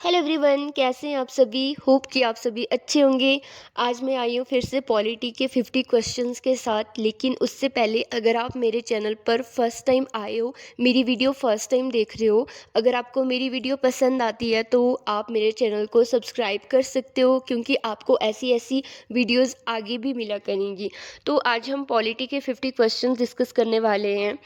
Hello everyone, कैसे हैं आप सभी। होप कि आप सभी अच्छे होंगे। आज मैं आई हूँ फिर से पॉलिटी के 50 क्वेश्चंस के साथ। लेकिन उससे पहले अगर आप मेरे चैनल पर फर्स्ट टाइम आए हो, मेरी वीडियो फर्स्ट टाइम देख रहे हो, अगर आपको मेरी वीडियो पसंद आती है तो आप मेरे चैनल को सब्सक्राइब कर सकते हो, क्योंकि आपको ऐसी ऐसी वीडियोज़ आगे भी मिला करेंगी। तो आज हम पॉलिटी के 50 क्वेश्चन डिस्कस करने वाले हैं।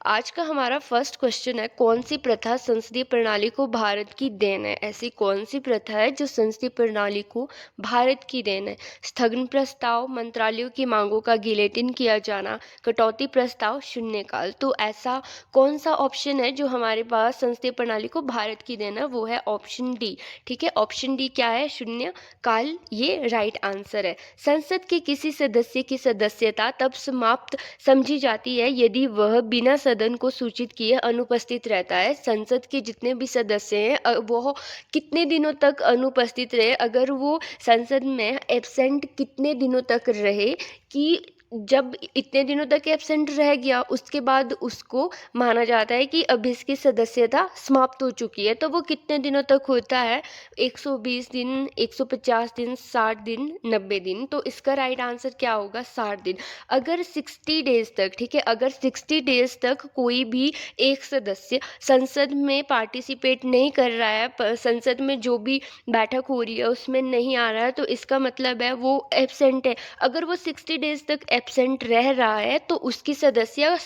आज का हमारा फर्स्ट क्वेश्चन है, कौन सी प्रथा संसदीय प्रणाली को भारत की देन है। ऐसी कौन सी प्रथा है जो संसदीय प्रणाली को भारत की देन है। स्थगन प्रस्ताव, मंत्रालयों की मांगों का गिलेटिन किया जाना, कटौती प्रस्ताव, शून्यकाल। तो ऐसा कौन सा ऑप्शन है जो हमारे पास संसदीय प्रणाली को भारत की देन है, वो है ऑप्शन डी। ठीक है, ऑप्शन डी क्या है, शून्य काल, ये राइट आंसर है। संसद के किसी सदस्य की सदस्यता तब समाप्त समझी जाती है यदि वह बिना सदन को सूचित किए अनुपस्थित रहता है। संसद के जितने भी सदस्य हैं वो कितने दिनों तक अनुपस्थित रहे, अगर वो संसद में एब्सेंट कितने दिनों तक रहे, कि जब इतने दिनों तक एब्सेंट रह गया उसके बाद उसको माना जाता है कि अब इसकी सदस्यता समाप्त हो चुकी है। तो वो कितने दिनों तक होता है, 120 दिन, 150 दिन, 60 दिन, 90 दिन। तो इसका राइट आंसर क्या होगा, 60 दिन। अगर 60 डेज तक, ठीक है, अगर 60 डेज तक कोई भी एक सदस्य संसद में पार्टिसिपेट नहीं कर रहा है, संसद में जो भी बैठक हो रही है उसमें नहीं आ रहा है, तो इसका मतलब है वो एब्सेंट है। अगर वो 60 डेज तक एब्सेंट रह रहा है तो उसकी सदस्य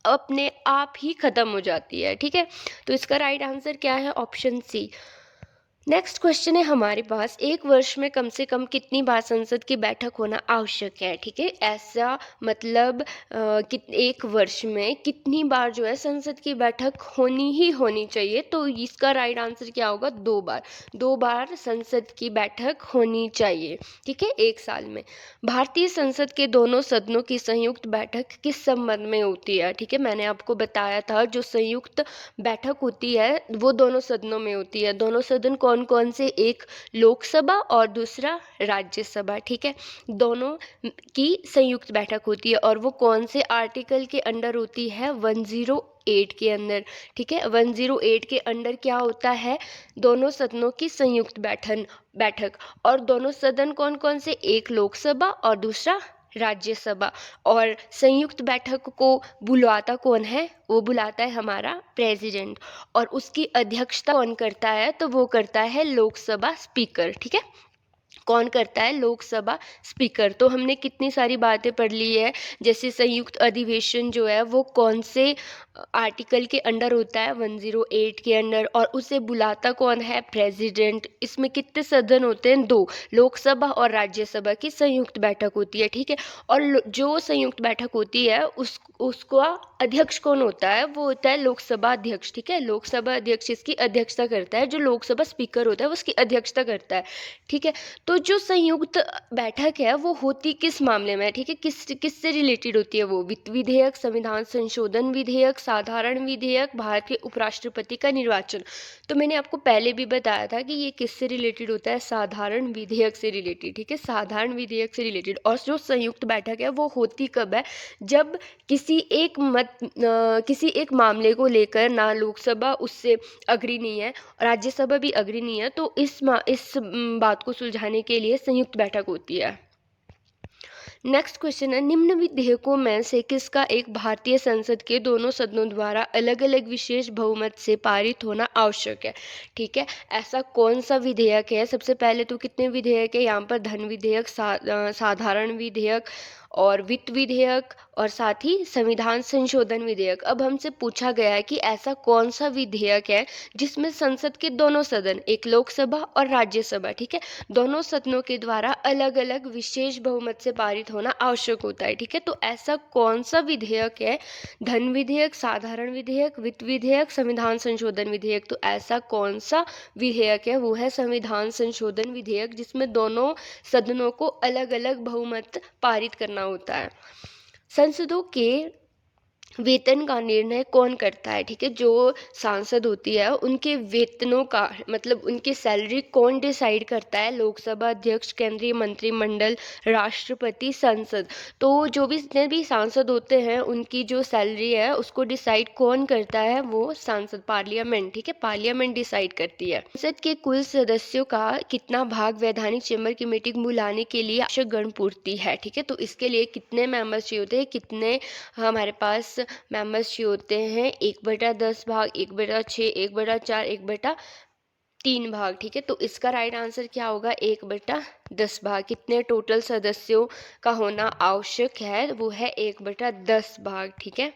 अपने आप ही खत्म हो जाती है। ठीक है, तो इसका राइट आंसर क्या है, ऑप्शन सी। नेक्स्ट क्वेश्चन है हमारे पास, एक वर्ष में कम से कम कितनी बार संसद की बैठक होना आवश्यक है। ठीक है, ऐसा मतलब एक वर्ष में कितनी बार जो है संसद की बैठक होनी ही होनी चाहिए। तो इसका राइट आंसर क्या होगा, 2 बार। 2 बार संसद की बैठक होनी चाहिए, ठीक है, एक साल में। भारतीय संसद के दोनों सदनों की संयुक्त बैठक किस संबंध में होती है। ठीक है, मैंने आपको बताया था जो संयुक्त बैठक होती है वो दोनों सदनों में होती है। दोनों सदन कौन कौन से, एक लोकसभा और दूसरा राज्यसभा। ठीक है, दोनों की संयुक्त बैठक होती है और वो कौन से आर्टिकल के अंडर होती है, 108 के अंदर। ठीक है, 108 के अंडर क्या होता है, दोनों सदनों की संयुक्त बैठक। और दोनों सदन कौन कौन से, एक लोकसभा और दूसरा राज्यसभा। और संयुक्त बैठक को बुलाता कौन है, वो बुलाता है हमारा प्रेसिडेंट। और उसकी अध्यक्षता कौन करता है, तो वो करता है लोकसभा स्पीकर। ठीक है, कौन करता है, लोकसभा स्पीकर। तो हमने कितनी सारी बातें पढ़ ली है, जैसे संयुक्त अधिवेशन जो है वो कौन से आर्टिकल के अंडर होता है, 108 के अंडर। और उसे बुलाता कौन है, प्रेसिडेंट। इसमें कितने सदन होते हैं, 2, लोकसभा और राज्यसभा की संयुक्त बैठक होती है। ठीक है, और जो संयुक्त बैठक होती है उसका अध्यक्ष कौन होता है, वो होता है लोकसभा अध्यक्ष। ठीक है, लोकसभा अध्यक्ष इसकी अध्यक्षता करता है, जो लोकसभा स्पीकर होता है वो उसकी अध्यक्षता करता है। ठीक है, तो जो संयुक्त बैठक है वो होती किस मामले में है, ठीक है, किससे रिलेटेड होती है वो, वित्त विधेयक, संविधान संशोधन विधेयक, साधारण विधेयक, भारत के उपराष्ट्रपति का निर्वाचन। तो मैंने आपको पहले भी बताया था कि ये किससे रिलेटेड होता है, साधारण विधेयक से रिलेटेड। ठीक है, साधारण विधेयक से रिलेटेड। और जो संयुक्त बैठक है वो होती कब है, जब किसी एक मामले को लेकर ना लोकसभा उससे अग्री नहीं है, राज्यसभा भी अग्री नहीं है, तो इस बात को सुलझाने के लिए संयुक्त बैठक होती है। नेक्स्ट क्वेश्चन है, निम्न विधेयकों में से किसका एक भारतीय संसद के दोनों सदनों द्वारा अलग अलग विशेष बहुमत से पारित होना आवश्यक है। ठीक है, ऐसा कौन सा विधेयक है। सबसे पहले तो कितने विधेयक है यहाँ पर, धन विधेयक, साधारण विधेयक और वित्त विधेयक और साथ ही संविधान संशोधन विधेयक। अब हमसे पूछा गया है कि ऐसा कौन सा विधेयक है जिसमें संसद के दोनों सदन, एक लोकसभा और राज्यसभा, ठीक है, दोनों सदनों के द्वारा अलग अलग विशेष बहुमत से पारित होना आवश्यक होता है। ठीक है, तो ऐसा कौन सा विधेयक है, धन विधेयक, साधारण विधेयक, वित्त विधेयक, संविधान संशोधन विधेयक। तो ऐसा कौन सा विधेयक है, वो है संविधान संशोधन विधेयक, जिसमें दोनों सदनों को अलग अलग बहुमत पारित करना होता है। संसदों के वेतन का निर्णय कौन करता है? ठीक है, जो सांसद होती है उनके वेतनों का मतलब उनकी सैलरी कौन डिसाइड करता है? लोकसभा अध्यक्ष, केंद्रीय मंत्रिमंडल, राष्ट्रपति, संसद। तो जो भी जितने भी सांसद होते हैं उनकी जो सैलरी है उसको डिसाइड कौन करता है? वो सांसद, पार्लियामेंट। ठीक है, पार्लियामेंट डिसाइड करती है। संसद के कुल सदस्यों का कितना भाग वैधानिक चेंबर की मीटिंग बुलाने के लिए आवश्यक गणपूर्ति है? ठीक है, तो इसके लिए कितने मेंबर्स चाहिए होते हैं? कितने हमारे पास मेंबर्स चाहिए होते हैं? 1/10 भाग, 1/6, 1/4, 1/3 भाग। ठीक है, तो इसका राइट आंसर क्या होगा? 1/10 भाग। कितने टोटल सदस्यों का होना आवश्यक है? वो है 1/10 भाग। ठीक है,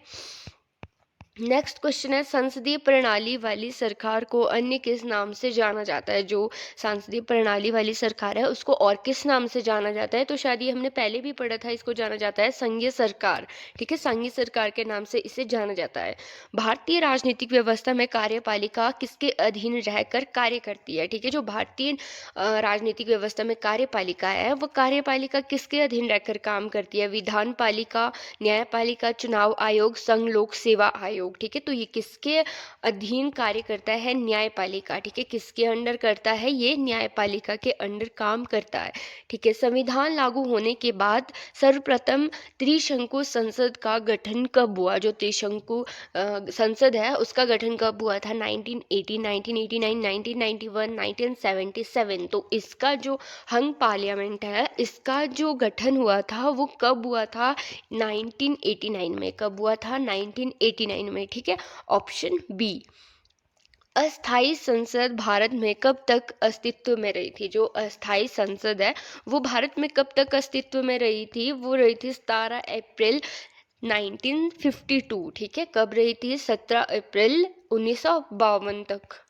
नेक्स्ट क्वेश्चन है, संसदीय प्रणाली वाली सरकार को अन्य किस नाम से जाना जाता है? जो संसदीय प्रणाली वाली सरकार है उसको और किस नाम से जाना जाता है? तो शायद ये हमने पहले भी पढ़ा था, इसको जाना जाता है संघीय सरकार। ठीक है, संघीय सरकार के नाम से इसे जाना जाता है। भारतीय राजनीतिक व्यवस्था में कार्यपालिका किसके अधीन रहकर कार्य करती है? ठीक है, जो भारतीय राजनीतिक व्यवस्था में कार्यपालिका है वो कार्यपालिका किसके अधीन रहकर काम करती है? विधान पालिका, न्यायपालिका, चुनाव आयोग, संघ लोक सेवा आयोग। ठीक है, तो ये किसके अधीन कार्य करता है? न्यायपालिका। ठीक है, किसके अंडर करता है? ये न्यायपालिका के अंडर काम करता है। ठीक है, संविधान लागू होने के बाद सर्वप्रथम त्रिशंकु संसद का गठन कब हुआ? जो त्रिशंकु संसद है उसका गठन कब हुआ था? 1980, 1989, 1991, 1977। तो इसका जो हंग पार्लियामेंट है इसका जो गठन हुआ था वो कब हुआ था? 1989 में। कब हुआ था? 1989 में। ठीक है, ऑप्शन बी। अस्थाई संसद भारत में कब तक अस्तित्व में रही थी? जो अस्थाई संसद है वो भारत में कब तक अस्तित्व में रही थी? वो रही थी 17 अप्रैल 1952। ठीक है, कब रही थी? 17 अप्रैल 1952 तक।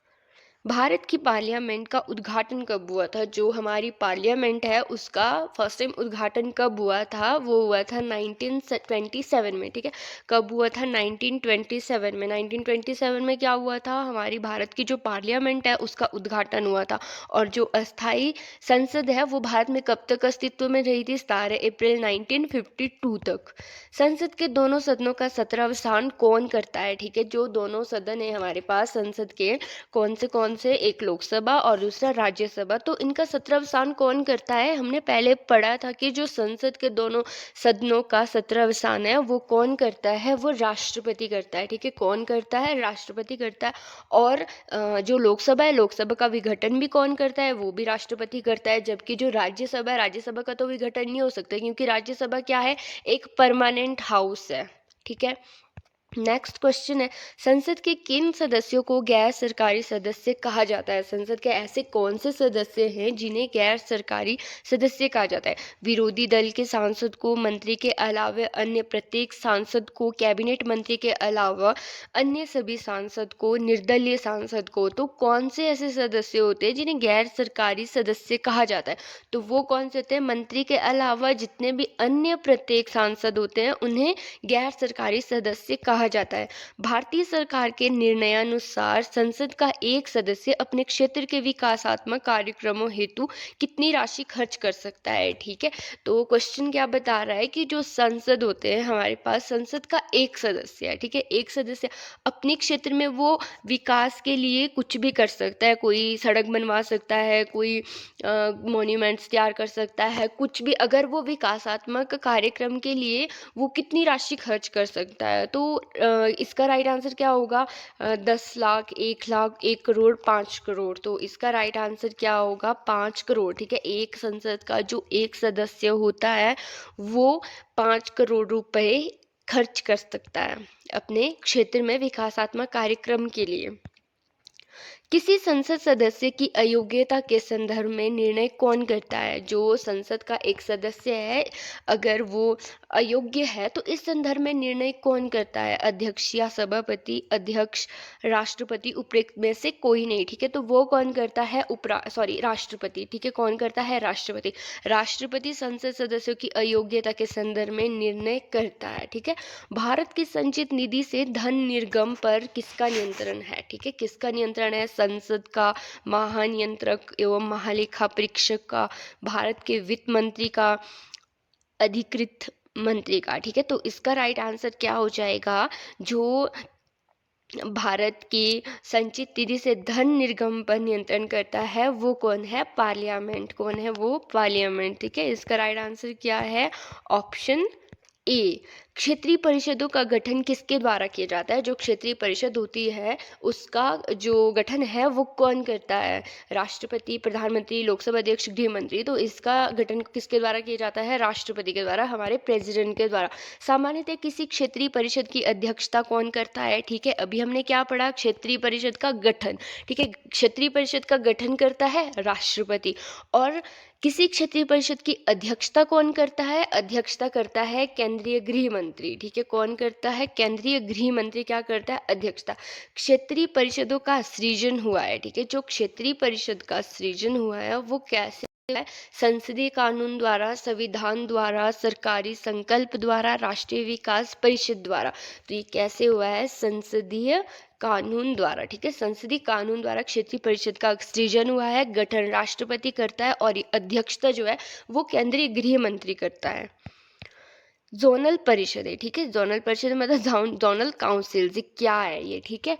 भारत की पार्लियामेंट का उद्घाटन कब हुआ था? जो हमारी पार्लियामेंट है उसका फर्स्ट टाइम उद्घाटन कब हुआ था? वो हुआ था 1927 में। ठीक है, कब हुआ था? 1927 में। 1927 में क्या हुआ था? हमारी भारत की जो पार्लियामेंट है उसका उद्घाटन हुआ था। और जो अस्थाई संसद है वो भारत में कब तक अस्तित्व में रही थी? 17 अप्रैल 1952 तक। संसद के दोनों सदनों का सत्रावसान कौन करता है? ठीक है, जो दोनों सदन है हमारे पास संसद के, कौन से? एक लोकसभा और दूसरा राज्यसभा। तो इनका सत्रावसान कौन करता है? हमने पहले पढ़ा था कि जो संसद के दोनों सदनों का सत्रावसान है वो कौन करता है? वो राष्ट्रपति करता है। ठीक है, कौन करता है? राष्ट्रपति करता है। और जो लोकसभा है लोकसभा का विघटन भी कौन करता है? वो भी राष्ट्रपति करता है। जबकि जो राज्यसभा है राज्यसभा का तो विघटन नहीं हो सकता क्योंकि राज्यसभा क्या है? एक परमानेंट हाउस है। ठीक है, नेक्स्ट क्वेश्चन है, संसद के किन सदस्यों को गैर सरकारी सदस्य कहा जाता है? संसद के ऐसे कौन से सदस्य हैं जिन्हें गैर सरकारी सदस्य कहा जाता है? विरोधी दल के सांसद को, मंत्री के अलावा अन्य प्रत्येक सांसद को, कैबिनेट मंत्री के अलावा अन्य सभी सांसद को, निर्दलीय सांसद को। तो कौन से ऐसे सदस्य होते हैं जिन्हें गैर सरकारी सदस्य कहा जाता है? तो वो कौन से होते हैं? मंत्री के अलावा जितने भी अन्य प्रत्येक सांसद होते हैं उन्हें गैर सरकारी सदस्य कहा जाता है। भारतीय सरकार के निर्णयानुसार संसद का एक सदस्य अपने क्षेत्र के विकासात्मक कार्यक्रमों हेतु कितनी राशि खर्च कर सकता है? ठीक है, तो क्वेश्चन क्या बता रहा है कि जो संसद होते हैं हमारे पास, संसद का एक सदस्य है। ठीक है, एक सदस्य अपने क्षेत्र में वो विकास के लिए कुछ भी कर सकता है। कोई सड़क बनवा सकता है, कोई मॉन्यूमेंट्स तैयार कर सकता है, कुछ भी। अगर वो विकासात्मक कार्यक्रम के लिए वो कितनी राशि खर्च कर सकता है? तो इसका राइट आंसर क्या होगा? 10 लाख, 1 लाख, 1 करोड़, 5 करोड़। तो इसका राइट आंसर क्या होगा? 5 करोड़। ठीक है, एक संसद का जो एक सदस्य होता है वो 5 करोड़ रुपए खर्च कर सकता है अपने क्षेत्र में विकासात्मक कार्यक्रम के लिए। किसी संसद सदस्य की अयोग्यता के संदर्भ में निर्णय कौन करता है? जो संसद का एक सदस्य है अगर वो अयोग्य है तो इस संदर्भ में निर्णय कौन करता है? अध्यक्ष या सभापति, अध्यक्ष, राष्ट्रपति, उपयुक्त में से कोई नहीं। ठीक है, तो वो कौन करता है? राष्ट्रपति। ठीक है, कौन करता है? राष्ट्रपति। राष्ट्रपति संसद सदस्यों की अयोग्यता के संदर्भ में निर्णय करता है। ठीक है, भारत की संचित निधि से धन निर्गम पर किसका नियंत्रण है? ठीक है, किसका नियंत्रण है? संसद का, महानियंत्रक एवं महालेखा परीक्षक का, भारत के वित्त मंत्री का, अधिकृत मंत्री का। ठीक है, तो इसका राइट आंसर क्या हो जाएगा, जो भारत की संचित निधि से धन निर्गम पर नियंत्रण करता है वो कौन है, पार्लियामेंट। कौन है वो, पार्लियामेंट। ठीक है, इसका राइट आंसर क्या है, ऑप्शन ए। क्षेत्रीय परिषदों का गठन किसके द्वारा किया जाता है, जो क्षेत्रीय परिषद होती है उसका जो गठन है वो कौन करता है, राष्ट्रपति, प्रधानमंत्री, लोकसभा अध्यक्ष, गृह मंत्री। तो इसका गठन किसके द्वारा किया जाता है, राष्ट्रपति के द्वारा, हमारे प्रेसिडेंट के द्वारा। सामान्यतः किसी क्षेत्रीय परिषद की अध्यक्षता कौन करता है। ठीक है, अभी हमने क्या पढ़ा, क्षेत्रीय परिषद का गठन। ठीक है, क्षेत्रीय परिषद का गठन करता है राष्ट्रपति। और किसी क्षेत्रीय परिषद की अध्यक्षता कौन करता है, अध्यक्षता करता है केंद्रीय गृह मंत्री। ठीक है, कौन करता है, केंद्रीय गृह मंत्री क्या करता है, अध्यक्षता। क्षेत्रीय परिषदों का सृजन हुआ है। ठीक है, जो क्षेत्रीय परिषद का सृजन हुआ है वो कैसे हुआ है, संसदीय कानून द्वारा, संविधान द्वारा, सरकारी संकल्प द्वारा, राष्ट्रीय विकास परिषद द्वारा। तो ये कैसे हुआ है, संसदीय कानून द्वारा। ठीक है, संसदीय कानून द्वारा क्षेत्रीय परिषद का सृजन हुआ है, गठन राष्ट्रपति करता है और अध्यक्षता जो है वो केंद्रीय गृह मंत्री करता है। जोनल परिषद है। ठीक है, जोनल परिषद मतलब जोनल काउंसिल क्या है ये। ठीक है,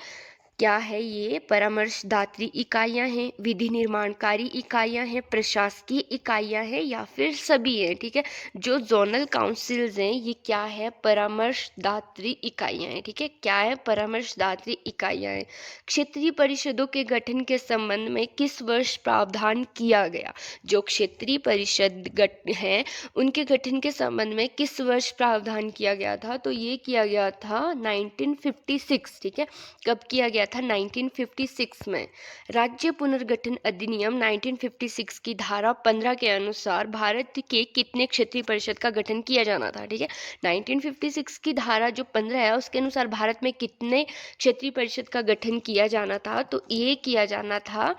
क्या है ये, परामर्शदात्री इकाइयां हैं, विधि निर्माणकारी इकाइयां हैं, प्रशासकीय इकाइयां हैं या फिर सभी हैं। ठीक है, जो जोनल काउंसिल्स हैं ये क्या है, परामर्शदात्री इकाइयां हैं। ठीक है, क्या है, परामर्शदात्री इकाइयां हैं। क्षेत्रीय परिषदों के गठन के संबंध में किस वर्ष प्रावधान किया गया, जो क्षेत्रीय परिषद हैं उनके गठन के संबंध में किस वर्ष प्रावधान किया गया था, तो ये किया गया था 1956। ठीक है, कब किया गया था, 1956 में। राज्य पुनर्गठन अधिनियम 1956 की धारा 15 के अनुसार भारत के कितने क्षेत्रीय परिषद का गठन किया जाना था। ठीक है, 1956 की धारा जो 15 है उसके अनुसार भारत में कितने क्षेत्रीय परिषद का गठन किया जाना था, तो ये किया जाना था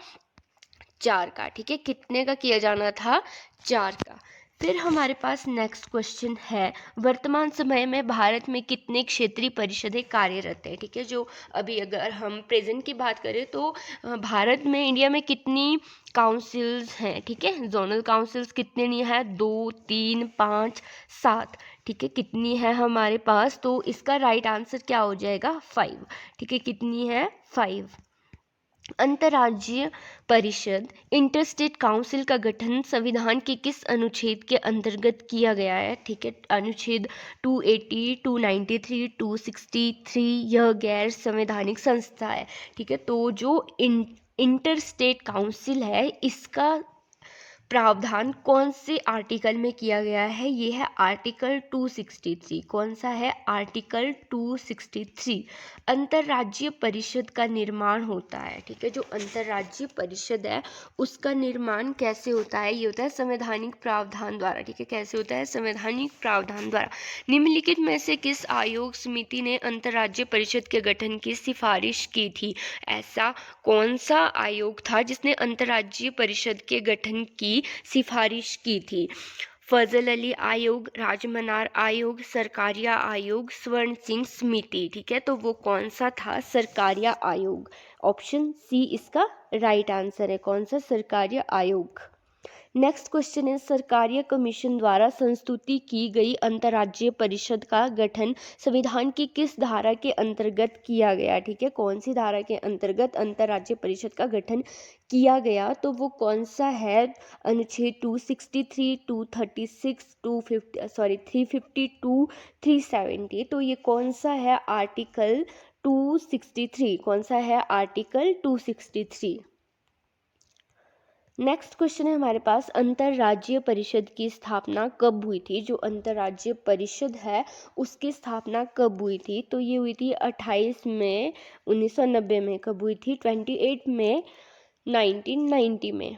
4 का। ठीक है, कितने का किया जाना था, 4 का। फिर हमारे पास नेक्स्ट क्वेश्चन है, वर्तमान समय में भारत में कितने क्षेत्रीय परिषदें कार्यरत है। ठीक है, जो अभी अगर हम प्रेजेंट की बात करें तो भारत में, इंडिया में कितनी काउंसिल्स हैं। ठीक है, जोनल काउंसिल्स कितने नहीं है, 2, 3, 5, 7। ठीक है, कितनी है हमारे पास, तो इसका राइट आंसर क्या हो जाएगा, 5। ठीक है, कितनी है, 5। अंतर्राज्यीय परिषद, इंटरस्टेट काउंसिल का गठन संविधान के किस अनुच्छेद के अंतर्गत किया गया है। ठीक है, अनुच्छेद 280, 293, 263। यह गैर संवैधानिक संस्था है। ठीक है, तो जो इंटरस्टेट काउंसिल है इसका प्रावधान कौन से आर्टिकल में किया गया है, ये है आर्टिकल 263। कौन सा है, आर्टिकल 263। अंतर्राज्यीय परिषद का निर्माण होता है। ठीक है, जो अंतर्राज्यीय परिषद है उसका निर्माण कैसे होता है, ये होता है संवैधानिक प्रावधान द्वारा। ठीक है, कैसे होता है, संवैधानिक प्रावधान द्वारा। निम्नलिखित में से किस आयोग समिति ने अंतर्राज्यीय परिषद के गठन की सिफारिश की थी, ऐसा कौन सा आयोग था जिसने अंतर्राज्यीय परिषद के गठन की सिफारिश की थी, फजल अली आयोग, राजमनार आयोग, सरकारिया आयोग, स्वर्ण सिंह समिति। ठीक है, तो वो कौन सा था, सरकारिया आयोग। ऑप्शन सी इसका राइट आंसर है, कौन सा, सरकारिया आयोग। नेक्स्ट क्वेश्चन है, सरकारिया कमीशन द्वारा संस्तुति की गई अंतर्राज्यीय परिषद का गठन संविधान की किस धारा के अंतर्गत किया गया। ठीक है, कौन सी धारा के अंतर्गत अंतर्राज्यीय परिषद का गठन किया गया, तो वो कौन सा है, अनुच्छेद 263, 236, 352, 370। तो ये कौन सा है, आर्टिकल 263। कौन सा है, आर्टिकल 263। नेक्स्ट क्वेश्चन है हमारे पास, अंतर्राज्यीय परिषद की स्थापना कब हुई थी। जो अंतर्राज्यीय परिषद है उसकी स्थापना कब हुई थी, तो ये हुई थी 28 मई 1990 में। कब हुई थी, 28 मई 1990 में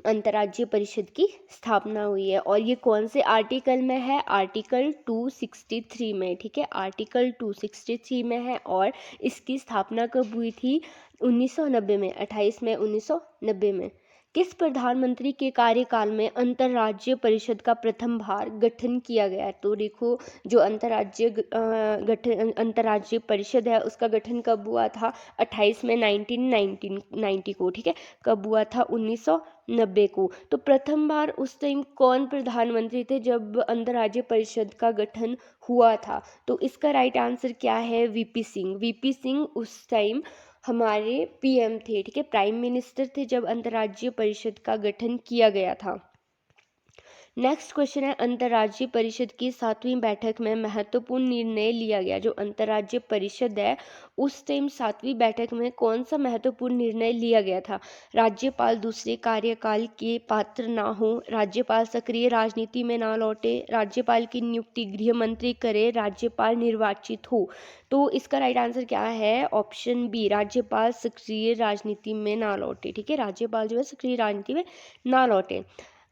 अंतर्राज्यीय परिषद की स्थापना हुई है। और ये कौन से आर्टिकल में है, आर्टिकल 263 में। ठीक है, आर्टिकल 263 में है। और इसकी स्थापना कब हुई थी, 1990 में, 28 मई 1990 में। किस प्रधानमंत्री के कार्यकाल में अंतर्राज्यीय परिषद का प्रथम बार गठन किया गया? तो देखो, जो अंतर्राज्यीय परिषद है उसका गठन कब हुआ था? 28 में 1990 को, ठीक है। कब हुआ था? 1990 को। तो प्रथम बार उस टाइम कौन प्रधानमंत्री थे जब अंतर्राज्यीय परिषद का गठन हुआ था? तो इसका राइट आंसर क्या है? वीपी सिंह। वीपी सिंह उस टाइम हमारे पीएम थे, ठीक है, प्राइम मिनिस्टर थे जब अंतर्राज्यीय परिषद का गठन किया गया था। नेक्स्ट क्वेश्चन है, अंतर्राज्यीय परिषद की 7वीं बैठक में महत्वपूर्ण निर्णय लिया गया। जो अंतर्राज्यीय परिषद है उस टाइम 7वीं बैठक में कौन सा महत्वपूर्ण निर्णय लिया गया था? राज्यपाल दूसरे कार्यकाल के पात्र ना हो, राज्यपाल सक्रिय राजनीति में ना लौटे, राज्यपाल की नियुक्ति गृह मंत्री करे, राज्यपाल निर्वाचित हो। तो इसका राइट आंसर क्या है? ऑप्शन बी, राज्यपाल सक्रिय राजनीति में ना लौटे, ठीक है। राज्यपाल जो है सक्रिय राजनीति में ना लौटे।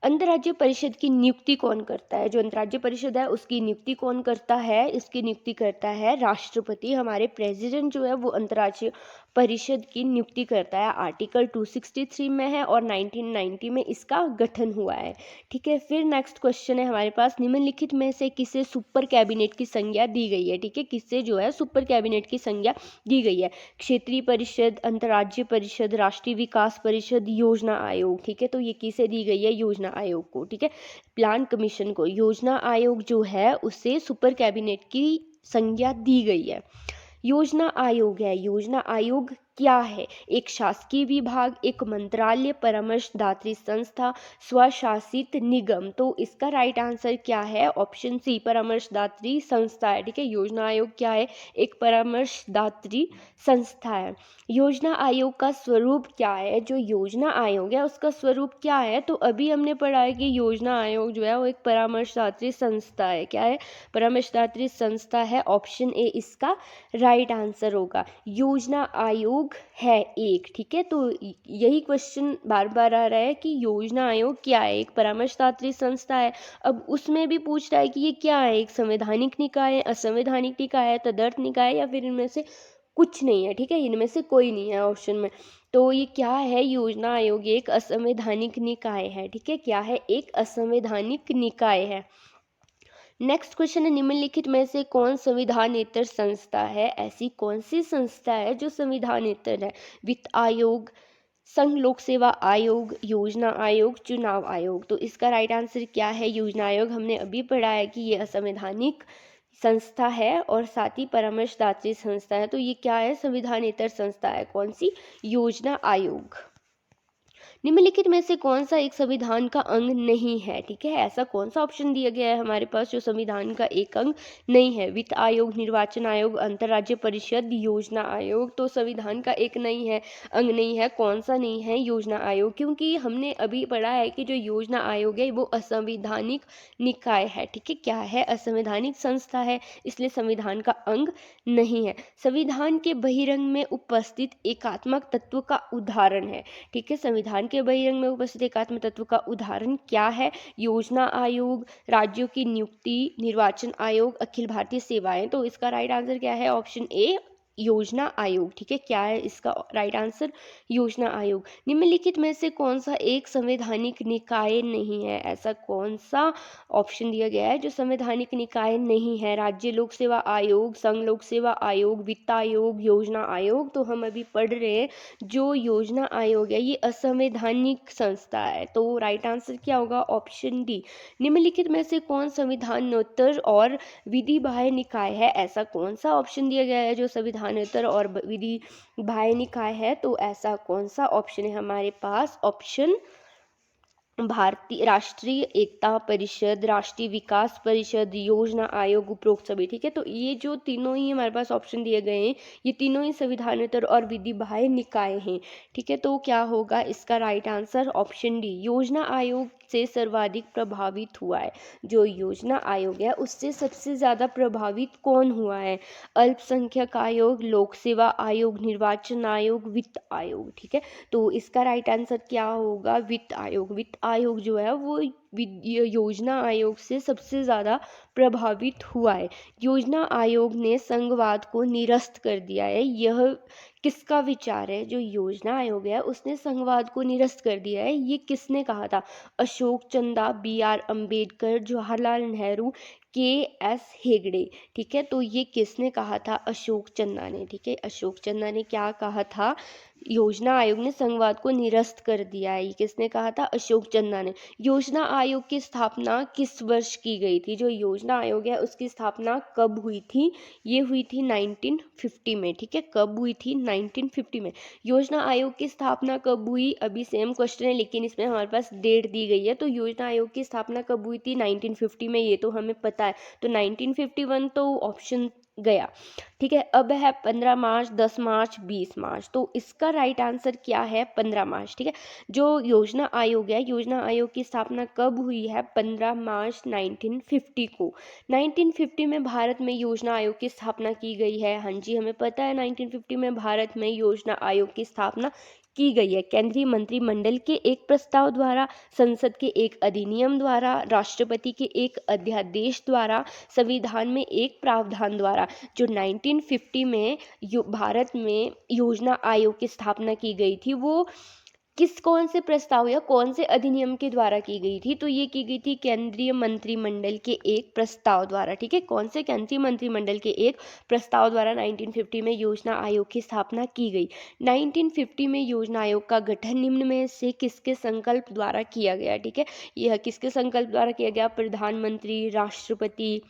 अंतर्राज्यीय परिषद की नियुक्ति कौन करता है? जो अंतर्राज्यीय परिषद है उसकी नियुक्ति कौन करता है? इसकी नियुक्ति करता है राष्ट्रपति। हमारे प्रेसिडेंट जो है वो अंतर्राज्यीय परिषद की नियुक्ति करता है। आर्टिकल 263 में है और 1990 में इसका गठन हुआ है, ठीक है। फिर नेक्स्ट क्वेश्चन है हमारे पास, निम्नलिखित में से किसे सुपर कैबिनेट की संज्ञा दी गई है? ठीक है, किससे जो है सुपर कैबिनेट की संज्ञा दी गई है? क्षेत्रीय परिषद, अंतर्राज्यीय परिषद, राष्ट्रीय विकास परिषद, योजना आयोग, ठीक है। तो ये किसे दी गई है? योजना आयोग को, ठीक है, प्लान कमीशन को। योजना आयोग जो है उसे सुपर कैबिनेट की संज्ञा दी गई है। योजना आयोग है, योजना आयोग क्या है? एक शासकीय विभाग, एक मंत्रालय, परामर्शदात्री संस्था, स्वशासित निगम। तो इसका राइट आंसर क्या है? ऑप्शन सी, परामर्शदात्री संस्था है, ठीक है। योजना आयोग क्या है? एक परामर्शदात्री संस्था है। योजना आयोग का स्वरूप क्या है? जो योजना आयोग है उसका स्वरूप क्या है? तो अभी हमने पढ़ा है कि योजना आयोग जो है वो एक परामर्शदात्री संस्था है। क्या है? परामर्शदात्री संस्था है। ऑप्शन ए इसका राइट आंसर होगा। योजना आयोग है एक, ठीक है। तो यही क्वेश्चन बार बार आ रहा है कि योजना आयोग क्या है? एक परामर्शदात्री संस्था है। अब उसमें भी पूछ रहा है कि ये क्या है? एक संवैधानिक निकाय है, असंवैधानिक निकाय है, तदर्थ निकाय है, या फिर इनमें से कुछ नहीं है, ठीक है, इनमें से कोई नहीं है ऑप्शन में। तो ये क्या है? योजना आयोग एक असंवैधानिक निकाय है, ठीक है। क्या है? एक असंवैधानिक निकाय है। नेक्स्ट क्वेश्चन है, निम्नलिखित में से कौन संविधानेतर संस्था है? ऐसी कौन सी संस्था है जो संविधानेतर है? वित्त आयोग, संघ लोक सेवा आयोग, योजना आयोग, चुनाव आयोग। तो इसका राइट आंसर क्या है? योजना आयोग। हमने अभी पढ़ा है कि ये असंवैधानिक संस्था है और साथ ही परामर्शदात्री संस्था है। तो ये क्या है? संविधानेतर संस्था है। कौन सी? योजना आयोग। निम्नलिखित में से कौन सा एक संविधान का अंग नहीं है? ठीक है, ऐसा कौन सा ऑप्शन दिया गया है हमारे पास जो संविधान का एक अंग नहीं है? वित्त आयोग, निर्वाचन आयोग, अंतर्राज्य परिषद, योजना आयोग। तो संविधान का एक नहीं है, अंग नहीं है। कौन सा नहीं है? योजना आयोग। क्योंकि हमने अभी पढ़ा है कि जो योजना आयोग है वो असंवैधानिक निकाय है, ठीक है। क्या है? असंवैधानिक संस्था है, इसलिए संविधान का अंग नहीं है। संविधान के बहिरंग में उपस्थित एकात्मक तत्व का उदाहरण है, ठीक है। संविधान के बहिरंग में उपस्थित एकात्म तत्व का उदाहरण क्या है? योजना आयोग, राज्यों की नियुक्ति, निर्वाचन आयोग, अखिल भारतीय सेवाएं। तो इसका राइट आंसर क्या है? ऑप्शन ए, योजना आयोग, ठीक है। क्या है इसका राइट आंसर? योजना आयोग। निम्नलिखित में से कौन सा एक संवैधानिक निकाय नहीं है? ऐसा कौन सा ऑप्शन दिया गया है जो संवैधानिक निकाय नहीं है? राज्य लोक सेवा आयोग, संघ लोक सेवा आयोग, वित्त आयोग, योजना आयोग। तो हम अभी पढ़ रहे हैं जो योजना आयोग है ये असंवैधानिक संस्था है। तो राइट आंसर क्या होगा? Option D. निम्नलिखित में से कौन संविधानोत्तर और विधि बाह्य निकाय है? ऐसा कौन सा ऑप्शन दिया गया है जो संविधानोत्तर और विधि बाह्य निकाय है? तो ऐसा कौन सा ऑप्शन है हमारे पास? ऑप्शन भारतीय राष्ट्रीय एकता परिषद, राष्ट्रीय विकास परिषद, योजना आयोग, उपरोक्त सभी, ठीक है। तो ये जो तीनों ही हमारे पास ऑप्शन दिए गए हैं ये तीनों ही संविधानेतर और विधि बाह्य निकाय हैं, ठीक है। तो क्या होगा इसका राइट आंसर? Option D. योजना आयोग से सर्वाधिक प्रभावित हुआ है। जो योजना आयोग है उससे सबसे ज़्यादा प्रभावित कौन हुआ है? अल्पसंख्यक आयोग, लोक सेवा आयोग, निर्वाचन आयोग, वित्त आयोग, ठीक है। तो इसका राइट आंसर क्या होगा? वित्त आयोग। वित्त आयोग जो है वो योजना आयोग से सबसे ज़्यादा प्रभावित हुआ है? योजना आयोग ने संघवाद को निरस्त कर दिया है। यह किसका विचार है? जो योजना आयोग है उसने संघवाद को निरस्त कर दिया है, ये किसने कहा था? अशोक चंदा, बी.आर. अम्बेडकर, जवाहरलाल नेहरू, के.एस. हेगड़े। ठीक है, तो ये किसने कहा था? अशोक चंदा ने। ठीक है, अशोक चंदा ने क्या कहा था? योजना आयोग ने संघवाद को निरस्त कर दिया है, ये किसने कहा था? अशोक चंदा ने। योजना आयोग की स्थापना किस वर्ष की गई थी? जो योजना आयोग है उसकी स्थापना कब हुई थी? ये हुई थी 1950 में। ठीक है, कब हुई थी? 1950 में। योजना आयोग की स्थापना कब हुई? अभी सेम क्वेश्चन है लेकिन इसमें हमारे पास डेट दी गई है। तो योजना आयोग की स्थापना कब हुई थी? 1950 में, ये तो हमें पता है। तो 1951 तो ऑप्शन गया। ठीक है, अब है 15 मार्च, 10 मार्च, 20 मार्च। तो इसका राइट आंसर क्या है? 15 मार्च। ठीक है, जो योजना आयोग है, योजना आयोग की स्थापना कब हुई है? 15 मार्च 1950 को। 1950 में भारत में योजना आयोग की स्थापना की गई है। हाँ जी, हमें पता है 1950 में भारत में योजना आयोग की स्थापना की गई है। केंद्रीय मंत्रिमंडल के एक प्रस्ताव द्वारा, संसद के एक अधिनियम द्वारा, राष्ट्रपति के एक अध्यादेश द्वारा, संविधान में एक प्रावधान द्वारा। जो 1950 में भारत में योजना आयोग की स्थापना की गई थी, वो कौन से प्रस्ताव या कौन से अधिनियम के द्वारा की गई थी? तो ये की गई थी केंद्रीय मंत्रिमंडल के एक प्रस्ताव द्वारा। ठीक है, कौन से? केंद्रीय मंत्रिमंडल के एक प्रस्ताव द्वारा 1950 में योजना आयोग की स्थापना की गई। 1950 में योजना आयोग का गठन निम्न में से किसके संकल्प द्वारा किया गया? ठीक है, यह किसके संकल्प द्वारा किया गया? प्रधानमंत्री, राष्ट्रपति,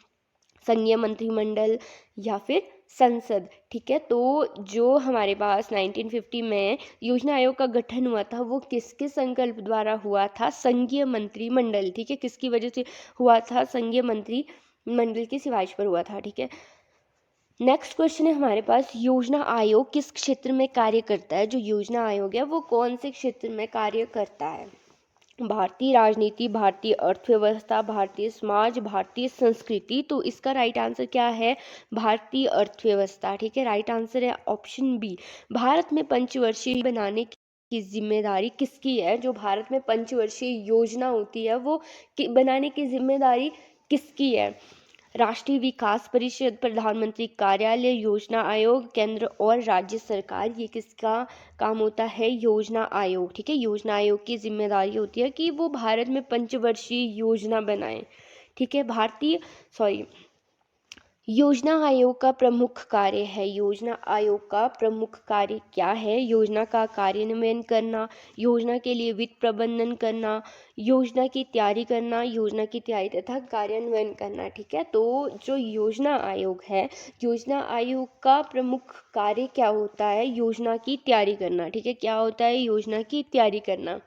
संघीय मंत्रिमंडल या फिर संसद। ठीक है, तो जो हमारे पास 1950 में योजना आयोग का गठन हुआ था वो किसके संकल्प द्वारा हुआ था? संघीय मंत्रिमंडल। ठीक है, किसकी वजह से हुआ था? संघीय मंत्रिमंडल की सिफारिश पर हुआ था। ठीक है, नेक्स्ट क्वेश्चन है हमारे पास, योजना आयोग किस क्षेत्र में कार्य करता है? जो योजना आयोग है वो कौन से क्षेत्र में कार्य करता है? भारतीय राजनीति, भारतीय अर्थव्यवस्था, भारतीय समाज, भारतीय संस्कृति। तो इसका राइट आंसर क्या है? भारतीय अर्थव्यवस्था। ठीक है, राइट आंसर है ऑप्शन बी। भारत में पंचवर्षीय बनाने की जिम्मेदारी किसकी है? जो भारत में पंचवर्षीय योजना होती है वो बनाने की जिम्मेदारी किसकी है? राष्ट्रीय विकास परिषद, प्रधानमंत्री कार्यालय, योजना आयोग, केंद्र और राज्य सरकार। ये किसका काम होता है? योजना आयोग। ठीक है, योजना आयोग की जिम्मेदारी होती है कि वो भारत में पंचवर्षीय योजना बनाए। ठीक है, योजना आयोग का प्रमुख कार्य है। योजना आयोग का प्रमुख कार्य क्या है? योजना का कार्यान्वयन करना, योजना के लिए वित्त प्रबंधन करना, योजना की तैयारी करना, योजना की तैयारी तथा कार्यान्वयन करना। ठीक है, तो जो योजना आयोग है, योजना आयोग का प्रमुख कार्य क्या होता है? योजना की तैयारी करना। ठीक है, क्या होता है? योजना की तैयारी करना।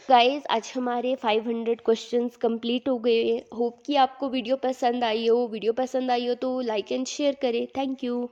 गाइस, आज हमारे 500 क्वेश्चंस कंप्लीट हो गए। होप कि आपको वीडियो पसंद आई हो। वीडियो पसंद आई हो तो लाइक एंड शेयर करें। Thank you.